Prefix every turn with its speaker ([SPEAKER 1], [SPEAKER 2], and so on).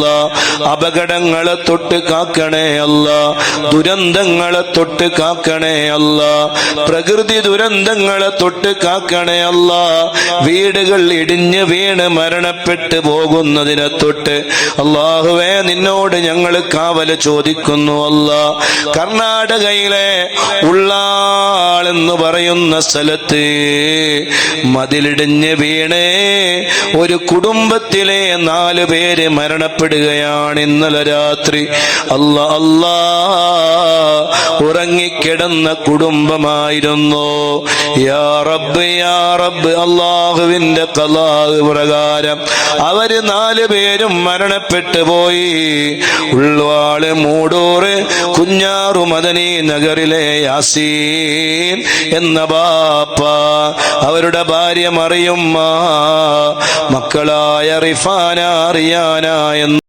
[SPEAKER 1] അല്ലാ. അപകടങ്ങളെ തൊട്ട് കാക്കണേ അല്ലാ. ദുരന്തങ്ങളെ തൊട്ട് കാക്കണേ അല്ലാ. പ്രകൃതി ദുരന്തങ്ങളെ തൊട്ട് കാക്കണേ അല്ലാ. വീടുകൾ ഇടിഞ്ഞ് വീണ് മരണപ്പെട്ടു പോകുന്നതിനെ തൊട്ട് അല്ലാഹുവേ നിന്നോട് ഞങ്ങൾ കാവല് ചോദിക്കുന്നു അല്ലാ. കർണാടകയിലെ ഉള്ളാൾ എന്ന് പറയുന്ന സ്ഥലത്ത് മതിലിടിഞ്ഞ് വീണ് ഒരു കുടുംബത്തിലെ 4 പേര് മരണപ്പെടുകയാണ് ഇന്നലെ രാത്രി. അല്ലാ അല്ലാ, ഉറങ്ങിക്കിടന്ന കുടുംബമായിരുന്നു. യാ റബ്ബ് യാ റബ്ബ്, അല്ലാഹുവിന്റെ ഖലാ പ്രകാരം അവര് 4 പേരും മരണപ്പെട്ടു പോയി. ഉൾവാള് മൂടൂറ് കുഞ്ഞാറു മദനി നഗറിലെ യാസീൻ എന്ന ബാപ്പ, അവരുടെ ഭാര്യ മറിയുമ്മ, മക്കളായ റിഫാന, റിയാന എന്ന